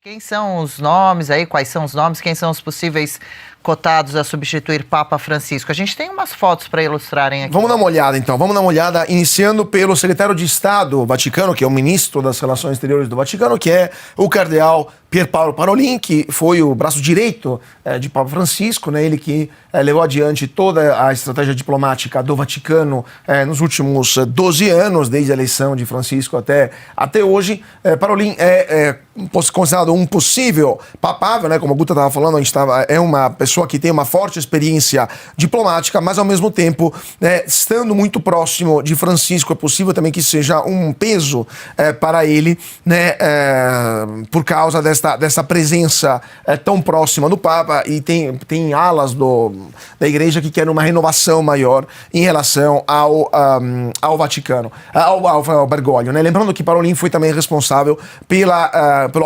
Quem são os nomes aí? Quais são os nomes? Quem são os possíveis cotados a substituir Papa Francisco? A gente tem umas fotos para ilustrarem aqui. Vamos dar uma olhada, então. Vamos dar uma olhada, iniciando pelo secretário de Estado Vaticano, que é o ministro das Relações Exteriores do Vaticano, que é o cardeal Pier Paolo Parolin, que foi o braço direito de Papa Francisco, né? Ele que levou adiante toda a estratégia diplomática do Vaticano nos últimos 12 anos, desde a eleição de Francisco até hoje. Parolin é considerado um possível papável, né? Como a Guta estava falando, é uma pessoa que tem uma forte experiência diplomática, mas ao mesmo tempo, estando muito próximo de Francisco, é possível também que seja um peso para ele, né? Por causa dessa presença tão próxima do Papa, e tem alas da igreja que querem uma renovação maior em relação ao Vaticano, ao Bergoglio, né? Lembrando que Parolin foi também responsável pelo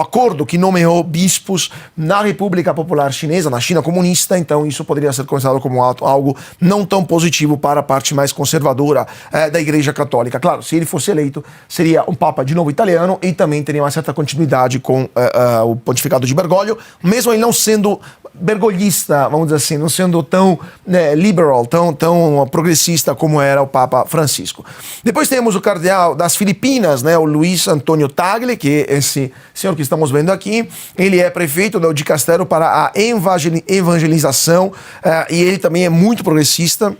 acordo que nomeou bispos na República Popular Chinesa, na China comunista, então isso poderia ser considerado como algo não tão positivo para a parte mais conservadora da Igreja Católica. Claro, se ele fosse eleito, seria um Papa de novo italiano e também teria uma certa continuidade com o pontificado de Bergoglio, mesmo ele não sendo bergoglista, vamos dizer assim, não sendo tão liberal, tão progressista como era o Papa Francisco. Depois temos o cardeal das Filipinas, né, o Luiz Antônio Tagle, que é esse senhor que estamos vendo aqui. Ele é prefeito do Dicastério para a Evangelização e ele também é muito progressista.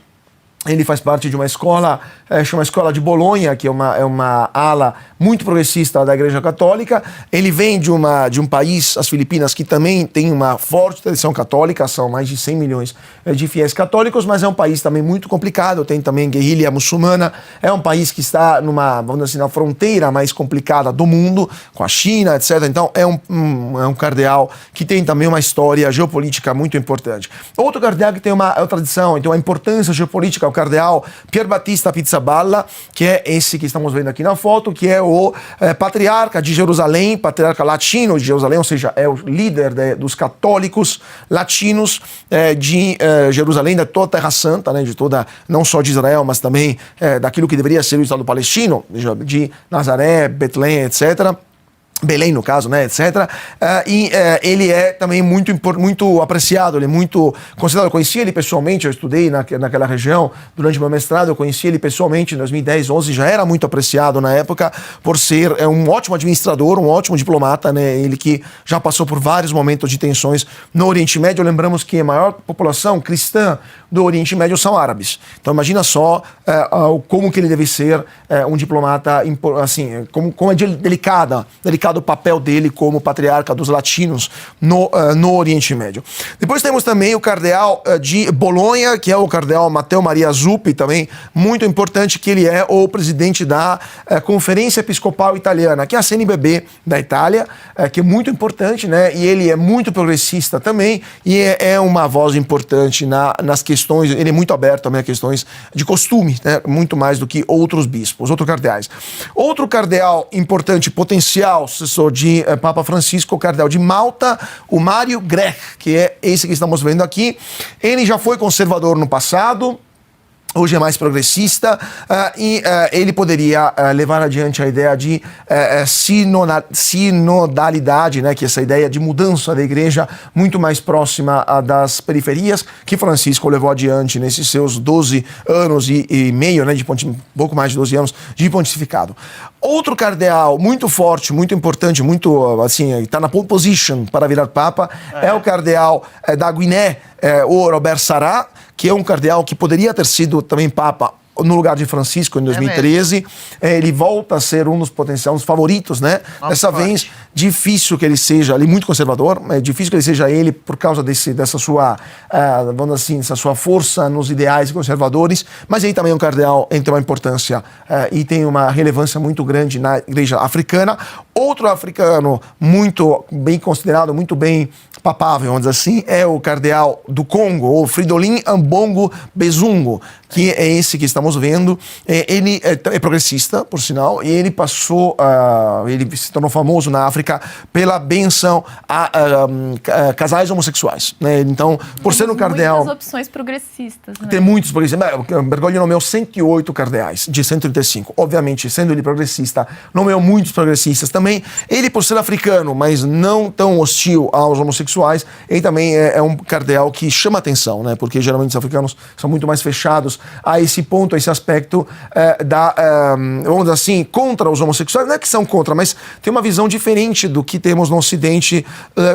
Ele faz parte de uma escola, chama Escola de Bolonha, que é uma ala muito progressista da Igreja Católica. Ele vem de um país, as Filipinas, que também tem uma forte tradição católica, são mais de 100 milhões de fiéis católicos, mas é um país também muito complicado, tem também guerrilha muçulmana, é um país que está vamos dizer assim, na fronteira mais complicada do mundo, com a China, etc. Então é um cardeal que tem também uma história geopolítica muito importante. Outro cardeal que tem uma tradição, então a importância geopolítica, o cardeal Pier Battista Pizzaballa, que é esse que estamos vendo aqui na foto, que é o patriarca de Jerusalém, patriarca latino de Jerusalém, ou seja, é o líder dos católicos latinos de Jerusalém, de toda a Terra Santa, né, de toda, não só de Israel, mas também daquilo que deveria ser o Estado palestino, de Nazaré, Betlém, etc., Belém, no caso, né, etc. Ele é também muito apreciado, ele é muito considerado. Eu conheci ele pessoalmente, eu estudei naquela região durante meu mestrado, eu conheci ele pessoalmente em 2010, 11, já era muito apreciado na época por ser um ótimo administrador, um ótimo diplomata, né, ele que já passou por vários momentos de tensões no Oriente Médio. Lembramos que a maior população cristã do Oriente Médio são árabes. Então imagina só como que ele deve ser um diplomata, assim, como é delicado o papel dele como patriarca dos latinos no Oriente Médio. Depois temos também o cardeal de Bolonha, que é o cardeal Matteo Maria Zuppi, também muito importante, que ele é o presidente da Conferência Episcopal Italiana, que é a CNBB da Itália, que é muito importante, né? E ele é muito progressista também, e é uma voz importante nas questões, ele é muito aberto também a questões de costume, né? Muito mais do que outros bispos, outros cardeais. Outro cardeal importante, potencial sucessor de Papa Francisco, o cardeal de Malta, o Mário Grech, que é esse que estamos vendo aqui. Ele já foi conservador no passado, hoje é mais progressista, e ele poderia levar adiante a ideia de sinodalidade, né, que é essa ideia de mudança da igreja muito mais próxima das periferias, que Francisco levou adiante nesses seus 12 anos e meio, né, pouco mais de 12 anos de pontificado. Outro cardeal muito forte, muito importante, muito assim, está na pole position para virar papa, é o cardeal da Guiné, o Robert Sarah, que é um cardeal que poderia ter sido também papa no lugar de Francisco em 2013. Ele volta a ser um dos potenciais favoritos, né? Dessa vez, difícil que ele seja, ele é muito conservador, é difícil que ele seja ele por causa dessa sua, vamos assim, essa sua força nos ideais conservadores, mas ele também é um cardeal, tem uma importância e tem uma relevância muito grande na igreja africana. Outro africano muito bem considerado, muito bem papável, vamos dizer assim, é o cardeal do Congo, o Fridolin Ambongo Bezungo, que é esse que estamos vendo. Ele é progressista, por sinal, e ele passou, ele se tornou famoso na África pela benção a casais homossexuais, né? Então, por ser um cardeal... muitas opções progressistas, né? Tem muitos progressistas. Bergoglio nomeou 108 cardeais, de 135. Obviamente, sendo ele progressista, nomeou muitos progressistas também. Ele, por ser africano, mas não tão hostil aos homossexuais, ele também é um cardeal que chama atenção, né? Porque geralmente os africanos são muito mais fechados a esse ponto, a esse aspecto vamos dizer assim, contra os homossexuais. Não é que são contra, mas tem uma visão diferente do que temos no Ocidente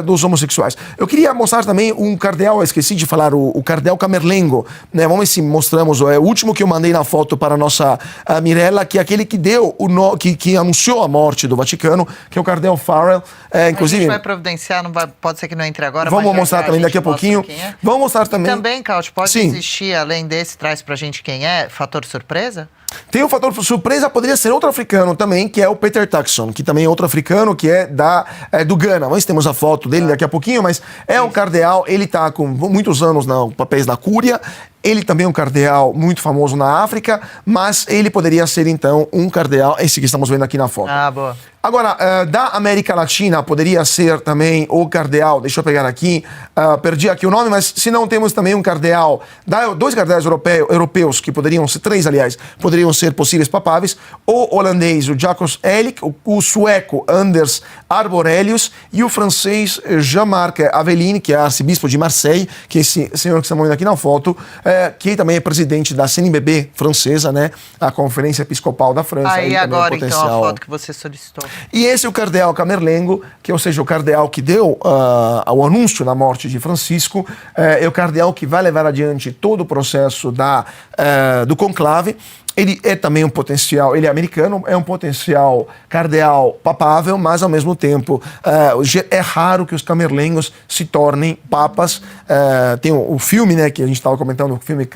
dos homossexuais. Eu queria mostrar também um cardeal, eu esqueci de falar, o cardeal Camerlengo, né? Vamos ver se mostramos, é o último que eu mandei na foto para a nossa Mirella, que é aquele que deu que anunciou a morte do Vaticano, que é o cardeal Farrell. Inclusive, a gente vai providenciar, não vai, pode ser que não entre agora. Vamos mas mostrar também daqui a pouquinho. Vamos mostrar também. Também, Caute, pode Sim. existir, além desse, traz pra gente quem é, fator surpresa? Tem o fator surpresa, poderia ser outro africano também, que é o Peter Turkson, que também é outro africano, que é do Ghana. Nós temos a foto dele daqui a pouquinho, mas é um cardeal, ele está com muitos anos nos papéis da Cúria. Ele também é um cardeal muito famoso na África, mas ele poderia ser, então, um cardeal, esse que estamos vendo aqui na foto. Ah, boa. Agora, da América Latina, poderia ser também o cardeal, deixa eu pegar aqui, perdi aqui o nome, mas se não, temos também um cardeal, dois cardeais europeus, que poderiam ser, três, aliás, poderiam ser possíveis papáveis, o holandês, o Jacques Elik, o sueco Anders Arborelius e o francês Jean-Marc Aveline, que é arcebispo de Marseille, que é esse senhor que estamos vendo aqui na foto, que também é presidente da CNBB francesa, né, a Conferência Episcopal da França. Aí agora, então, a foto que você solicitou. E esse é o cardeal Camerlengo, que, ou seja, o cardeal que deu o anúncio da morte de Francisco, é o cardeal que vai levar adiante todo o processo do conclave. Ele é também um potencial, ele é americano, é um potencial cardeal papável, mas ao mesmo tempo é raro que os camerlengos se tornem papas. Tem o filme, né, que a gente estava comentando, o filme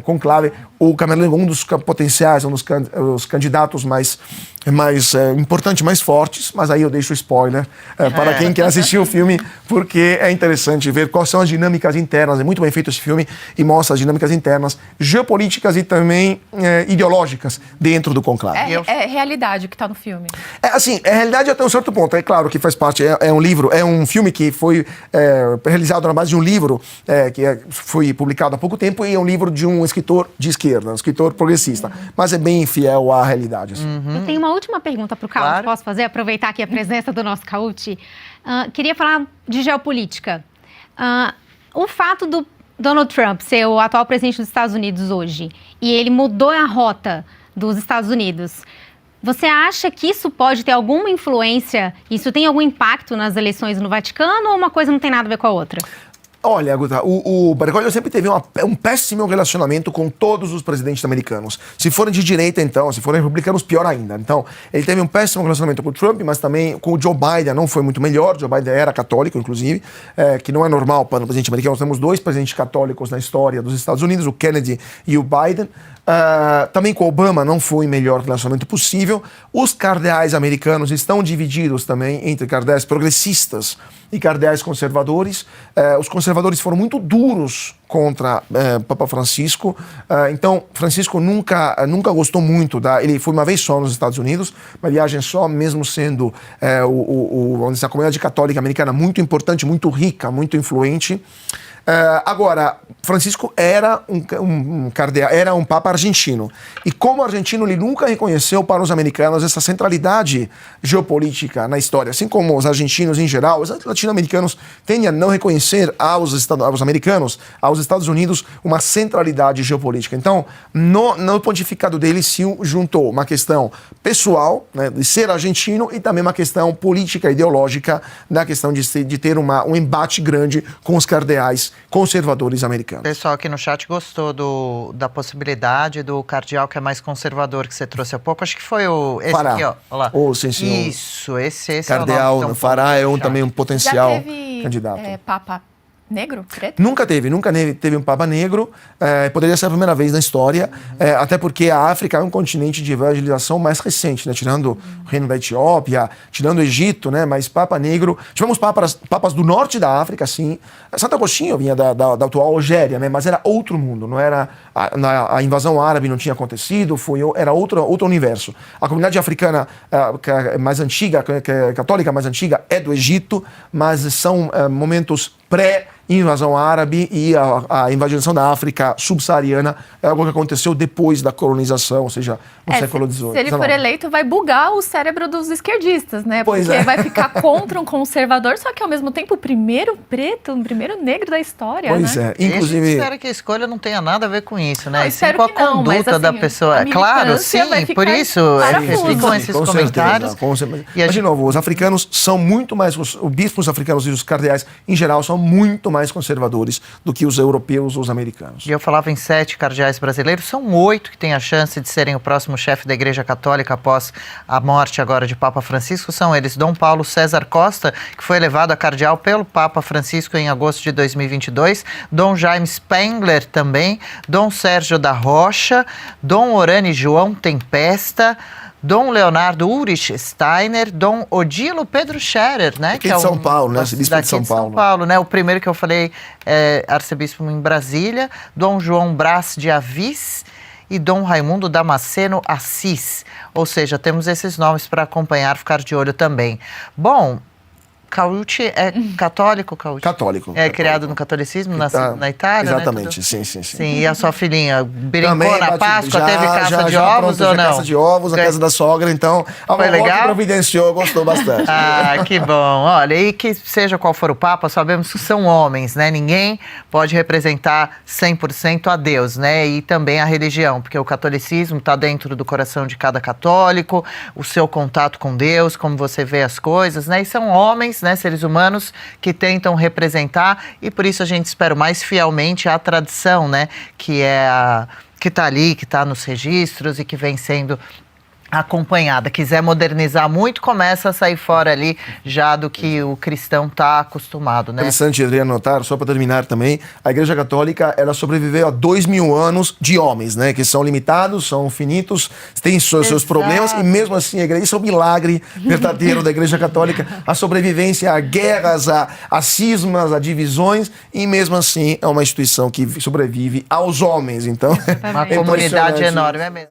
Conclave, o Camerlengo, um dos potenciais, um dos candidatos mais importantes, mais fortes, mas aí eu deixo spoiler para quem quer assistir o filme, porque é interessante ver quais são as dinâmicas internas. É muito bem feito esse filme e mostra as dinâmicas internas, geopolíticas e também ideológicas dentro do conclave. É realidade o que está no filme. É realidade até um certo ponto. É claro que faz parte, é um livro, é um filme que foi realizado na base de um livro que foi publicado há pouco tempo, e é um livro de um escritor de esquerda, um escritor progressista, mas é bem fiel à realidade. Assim. Eu tenho uma última pergunta para o Caute, Claro. posso fazer? Aproveitar aqui a presença do nosso Caute. Queria falar de geopolítica. O fato do Donald Trump ser o atual presidente dos Estados Unidos hoje, e ele mudou a rota dos Estados Unidos, você acha que isso pode ter alguma influência, isso tem algum impacto nas eleições no Vaticano, ou uma coisa não tem nada a ver com a outra? Olha, Guta, o Bergoglio sempre teve um péssimo relacionamento com todos os presidentes americanos. Se forem de direita, então, se forem republicanos, pior ainda. Então, ele teve um péssimo relacionamento com o Trump, mas também com o Joe Biden não foi muito melhor. Joe Biden era católico, inclusive, que não é normal para o presidente americano. Nós temos dois presidentes católicos na história dos Estados Unidos, o Kennedy e o Biden. Também com o Obama não foi o melhor relacionamento possível. Os cardeais americanos estão divididos também entre cardeais progressistas e cardeais conservadores. Os conservadores foram muito duros contra Papa Francisco. Então, Francisco nunca gostou muito ele foi uma vez só nos Estados Unidos, uma viagem só, mesmo sendo vamos dizer, a comunidade católica americana muito importante, muito rica, muito influente. Agora, Francisco era um cardeal, era um papa argentino. E como argentino, ele nunca reconheceu para os americanos essa centralidade geopolítica na história. Assim como os argentinos em geral, os latino-americanos tendem a não reconhecer aos americanos, aos Estados Unidos, uma centralidade geopolítica. Então, no pontificado dele se juntou uma questão pessoal, né, de ser argentino, e também uma questão política, ideológica, da questão de ter um embate grande com os cardeais conservadores americanos. O pessoal aqui no chat gostou da possibilidade do cardeal que é mais conservador que você trouxe há pouco. Acho que foi esse Fará. aqui, ó. Olha lá. Sim, senhor. Isso, esse Cardeal é o nome. Fará é Já também um potencial teve candidato. Papa Negro? Preto? Nunca teve um Papa negro, poderia ser a primeira vez na história, até porque a África é um continente de evangelização mais recente, né? Tirando o reino da Etiópia, tirando o Egito, né? Mas Papa negro, tivemos papas do norte da África, sim. Santo Agostinho vinha da atual Algéria, né? Mas era outro mundo, não era a invasão árabe não tinha acontecido, era outro universo. A comunidade africana mais antiga, católica mais antiga, é do Egito, mas são momentos pré-invasão árabe, e a invasão da África subsaariana é algo que aconteceu depois da colonização, ou seja, no século XVIII. Se ele for eleito, vai bugar o cérebro dos esquerdistas, né? Pois Porque é. vai ficar contra um conservador, só que ao mesmo tempo o primeiro preto, o primeiro negro da história, Pois né? é, inclusive... Espero que a escolha não tenha nada a ver com isso, né? Não, E sim espero com a que não, mas, conduta da assim, pessoa. a Claro, militância vai sim, ficar por isso em parafuso. ficam esses com comentários. certeza. E a Mas, de gente- novo, os africanos são muito mais... Os bispos africanos e os cardeais, em geral, são muito mais conservadores do que os europeus ou os americanos. E eu falava em 7 cardeais brasileiros, são 8 que têm a chance de serem o próximo chefe da Igreja Católica após a morte agora de Papa Francisco. São eles Dom Paulo César Costa, que foi elevado a cardeal pelo Papa Francisco em agosto de 2022, Dom Jaime Spengler também, Dom Sérgio da Rocha, Dom Orane João Tempesta, Dom Leonardo Ulrich Steiner, Dom Odilo Pedro Scherer, né? Aqui de São Paulo, né? Arcebispo de Daqui São de São Paulo. Paulo, né? O primeiro que eu falei é arcebispo em Brasília, Dom João Brás de Avis e Dom Raimundo Damasceno Assis. Ou seja, temos esses nomes para acompanhar, ficar de olho também. Bom, Cauchy é católico, Cauchy? Católico. É criado no catolicismo na Itália, Exatamente, né? sim. Sim, e a sua filhinha brincou Também na Páscoa, teve caça de já ovos pronto, ou já não? caça de ovos, na casa da sogra, então a Foi vovó que legal? providenciou, gostou bastante. Ah, que bom. Olha, e que seja qual for o Papa, sabemos que são homens, né? Ninguém pode representar 100% a Deus, né? E também a religião, porque o catolicismo está dentro do coração de cada católico, o seu contato com Deus, como você vê as coisas, né? E são homens, né? Seres humanos que tentam representar, e por isso a gente espera mais fielmente a tradição, né? Que está ali, que está nos registros e que vem sendo acompanhada. Quiser modernizar muito, começa a sair fora ali já do que o cristão está acostumado, né? Interessante, Adriano, notar, só para terminar também, a Igreja Católica, ela sobreviveu a 2000 anos de homens, né, que são limitados, são finitos, têm seus problemas, e mesmo assim a Igreja, isso é o milagre verdadeiro da Igreja Católica, a sobrevivência a guerras, a cismas, a divisões, e mesmo assim é uma instituição que sobrevive aos homens, então Uma é comunidade impressionante. enorme, é mesmo.